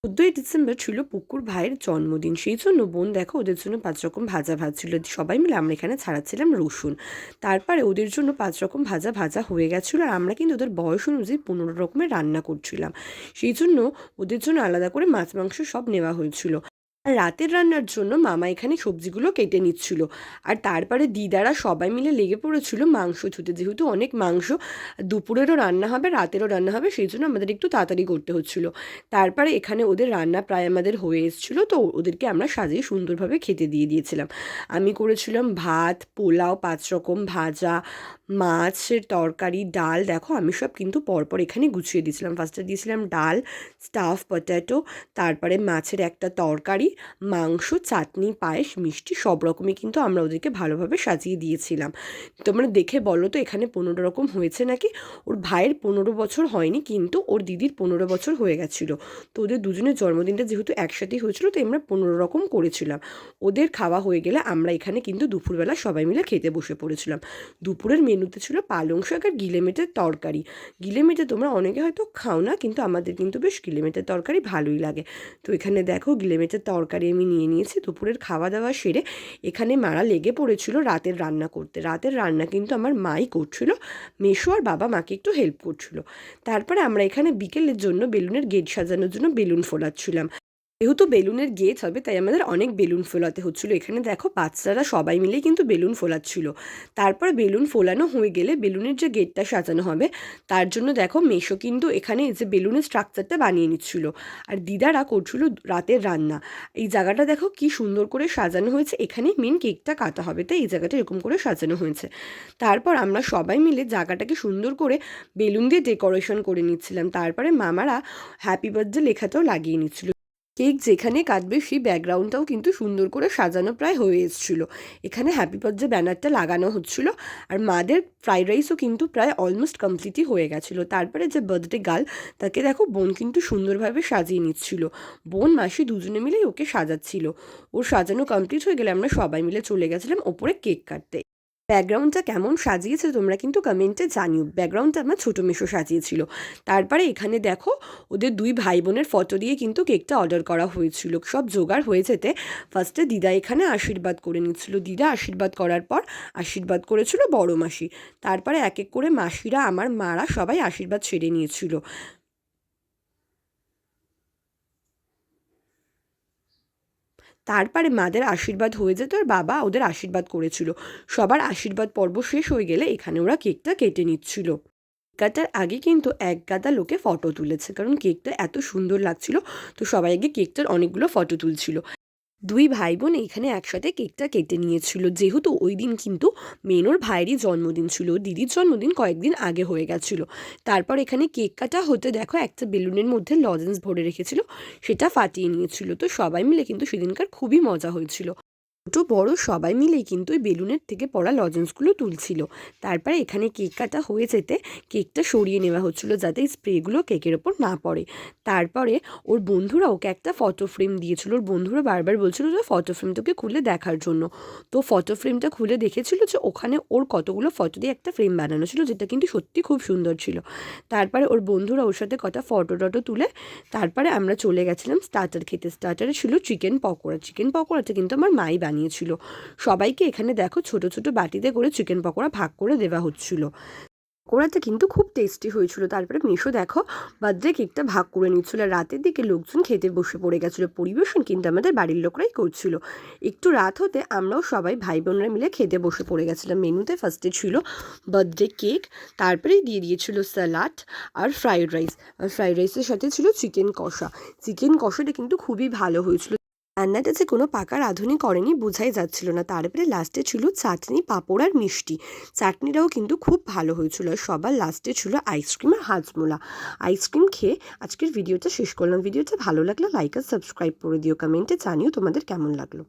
14ই December ছিল পুকুর ভাইয়ের জন্মদিন। সেই জন্য বোন দেখো ওদের জন্য 5 রকম ভাজা ভাজছিল। সবাই মিলে আমরা এখানে ছাড়াচ্ছিলাম রসুন। তারপরে ওদের জন্য 5 রকম ভাজা ভাজা হয়ে গেছিলো, আর আমরা কিন্তু ওদের বয়স অনুযায়ী 15 রকমের রান্না করছিলাম। সেই জন্য ওদের জন্য আলাদা করে মাছ মাংস সব নেওয়া হয়েছিল। আর রাতের রান্নার জন্য মামা এখানে সবজিগুলো কেটে নিচ্ছিল। আর তারপরে দিদারা সবাই মিলে লেগে পড়েছিল মাংস ধুতে। যেহেতু অনেক মাংস, দুপুরেরও রান্না হবে, রাতেরও রান্না হবে, সেই জন্য আমাদের একটু তাড়াতাড়ি করতে হচ্ছিল। তারপরে এখানে ওদের রান্না প্রায় আমাদের হয়ে এসেছিলো, তো ওদেরকে আমরা সাজিয়ে সুন্দরভাবে খেতে দিয়ে দিয়েছিলাম। আমি করেছিলাম ভাত, পোলাও, 5 রকম ভাজা, মাছের তরকারি, ডাল। দেখো আমি সব কিন্তু পরপর এখানে গুছিয়ে দিয়েছিলাম। ফার্স্টে দিয়েছিলাম ডাল, স্টাফ পটেটো, তারপরে মাছের একটা তরকারি, মাংস, চাটনি, পায়েস, মিষ্টি, সব রকমই কিন্তু আমরা ওদেরকে ভালোভাবে সাজিয়ে দিয়েছিলাম। তোমরা দেখে বলো তো এখানে 15 রকম হয়েছে নাকি? ওর ভাইয়ের 15 বছর হয়নি, কিন্তু ওর দিদির 15 বছর হয়ে গেছিলো। তো ওদের দুজনের জন্মদিনটা যেহেতু একসাথেই হয়েছিল, তো আমরা 15 রকম করেছিলাম। ওদের খাওয়া হয়ে গেলে আমরা এখানে কিন্তু দুপুরবেলা সবাই মিলে খেতে বসে পড়েছিলাম। দুপুরের মেনুতে ছিল পালং শাক আর গিলেমেটের তরকারি। গিলেমেটে তোমরা অনেকে হয়তো খাও না, কিন্তু আমাদের কিন্তু বেশ গিলেমেটের তরকারি ভালোই লাগে। তো এখানে দেখো গিলেমেটের তরকারি আমি নিয়ে নিয়েছি। দুপুরের খাওয়া দাওয়া সেরে এখানে মারা লেগে পড়েছিল রাতের রান্না করতে। রাতের রান্না কিন্তু আমার মাই করছিল, মেশো আর বাবা মাকে একটু হেল্প করছিল। তারপরে আমরা এখানে বিকেলের জন্য বেলুনের গেট সাজানোর জন্য বেলুন ফোলাচ্ছিলাম। যেহেতু বেলুনের গেট হবে তাই আমাদের অনেক বেলুন ফোলাতে হচ্ছিলো। এখানে দেখো বাচ্চারা সবাই মিলেই কিন্তু বেলুন ফোলাচ্ছিল। তারপর বেলুন ফোলানো হয়ে গেলে বেলুনের যে গেটটা সাজানো হবে তার জন্য দেখো মেশো কিন্তু এখানে যে বেলুনের স্ট্রাকচারটা বানিয়ে নিচ্ছিল, আর দিদারা করছিল রাতের রান্না। এই জায়গাটা দেখো কি সুন্দর করে সাজানো হয়েছে। এখানেই মেন কেকটা কাটা হবে, তাই এই জায়গাটা এরকম করে সাজানো হয়েছে। তারপর আমরা সবাই মিলে জায়গাটাকে সুন্দর করে বেলুন দিয়ে ডেকোরেশন করে নিচ্ছিলাম। তারপরে মামারা হ্যাপি বার্থডে লেখাটাও লাগিয়ে নিচ্ছিল। কেক যেখানে কাটবে সেই ব্যাকগ্রাউন্ডটাও কিন্তু সুন্দর করে সাজানো প্রায় হয়ে এসেছিলো। এখানে হ্যাপি বার্থডে ব্যানারটা লাগানো হচ্ছিল। আর মাদের ফ্রাইড রাইসও কিন্তু প্রায় অলমোস্ট কমপ্লিটই হয়ে গেছিলো। তারপরে যে বার্থডে গার্ল তাকে দেখো বোন কিন্তু সুন্দরভাবে সাজিয়ে নিচ্ছিল। বোন মাসি দুজনে মিলেই ওকে সাজাচ্ছিল। ওর সাজানো কমপ্লিট হয়ে গেলে আমরা সবাই মিলে চলে গেছিলাম ওপরে কেক কাটতে। ব্যাকগ্রাউন্ডটা কেমন সাজিয়েছে তোমরা কিন্তু কমেন্টে জানিও। ব্যাকগ্রাউন্ডটা আমার ছোটো মেশো সাজিয়েছিল। তারপরে এখানে দেখো ওদের 2 ভাই বোনের ফটো দিয়ে কিন্তু কেকটা অর্ডার করা হয়েছিল। সব জোগাড় হয়ে যেতে ফার্স্টে দিদা এখানে আশীর্বাদ করে নিচ্ছিল। দিদা আশীর্বাদ করার পর আশীর্বাদ করেছিল বড় মাসি। তারপরে এক এক করে মাসিরা, আমার মারা সবাই আশীর্বাদ সেরে নিয়েছিল। তারপরে মাদের আশীর্বাদ হয়ে যেত আর বাবা ওদের আশীর্বাদ করেছিল। সবার আশীর্বাদ পর্ব শেষ হয়ে গেলে এখানে ওরা কেকটা কেটে নিচ্ছিল। কাটার আগে কিন্তু এক গাদা লোকে ফটো তুলেছে, কারণ কেকটা এত সুন্দর লাগছিল। তো সবাই আগে কেকটার অনেকগুলো ফটো তুলছিল। 2 ভাই বোন এখানে একসাথে কেকটা কেটে নিয়েছিল। যেহেতু ওই দিন কিন্তু মেনোর ভাইয়েরই জন্মদিন ছিল, দিদির জন্মদিন কয়েকদিন আগে হয়ে গেছিলো। তারপর এখানে কেক কাটা হতে দেখো একটা বেলুনের মধ্যে লজেন্স ভরে রেখেছিল, সেটা ফাটিয়ে নিয়েছিল। তো সবাই মিলে কিন্তু সেদিনকার খুবই মজা হয়েছিল। ছোটো বড় সবাই মিলেই কিন্তু ওই বেলুনের থেকে পড়া লজেন্সগুলো তুলছিল। তারপরে এখানে কেক কাটা হয়ে যেতে কেকটা সরিয়ে নেওয়া হচ্ছিলো যাতে স্প্রেগুলো কেকের ওপর না পড়ে। তারপরে ওর বন্ধুরা ওকে একটা ফটো ফ্রেম দিয়েছিল। ওর বন্ধুরা বারবার বলছিল যে ফটো ফ্রেমটাকে খুলে দেখার জন্য। তো ফটো ফ্রেমটা খুলে দেখেছিল যে ওখানে ওর কতগুলো ফটো দিয়ে একটা ফ্রেম বানানো ছিল, যেটা কিন্তু সত্যি খুব সুন্দর ছিল। তারপরে ওর বন্ধুরা ওর সাথে কটা ফটো টটো তুলে তারপরে আমরা চলে গেছিলাম স্টার্টার খেতে। স্টার্টারে ছিল চিকেন পকোড়া। চিকেন পকোড়াটা কিন্তু আমার মাই বানিয়েছিল। সবাইকে এখানে দেখো ছোট ছোট বাটিতে করে চিকেন পকোড়া ভাগ করে দেওয়া হচ্ছিল। পকোড়াটা কিন্তু খুব টেস্টি হয়েছিল। তারপরে মেশো দেখো বার্থডে কেকটা ভাগ করে নিচ্ছিল। রাতের দিকে লোকজন খেতে বসে পড়ে গেছিলো। পরিবেশন কিন্তু আমাদের বাড়ির লোকরাই করছিল। একটু রাত হতে আমরাও সবাই ভাই বোনরা মিলে খেতে বসে পড়ে গেছিলাম। মেনুতে ফার্স্টে ছিল বার্থডে কেক, তারপরে দিয়ে দিয়েছিল স্যালাড আর ফ্রাইড রাইস। আর ফ্রাইড রাইসের সাথে ছিল চিকেন কষা। চিকেন কষাটা কিন্তু খুবই ভালো হয়েছিল। রান্নাটা যে কোনো পাকা রাঁধুনি করেনি বোঝাই যাচ্ছিল না। তারপরে লাস্টে ছিল চাটনি, পাঁপড় আর মিষ্টি। চাটনিটাও কিন্তু খুব ভালো হয়েছিল। আর সবার লাস্টে ছিল আইসক্রিম আর হাজমোলা। আইসক্রিম খেয়ে আজকের ভিডিওটা শেষ করলাম। ভিডিওটা ভালো লাগলে লাইক আর সাবস্ক্রাইব করে দিও। কমেন্টে জানিও তোমাদের কেমন লাগলো।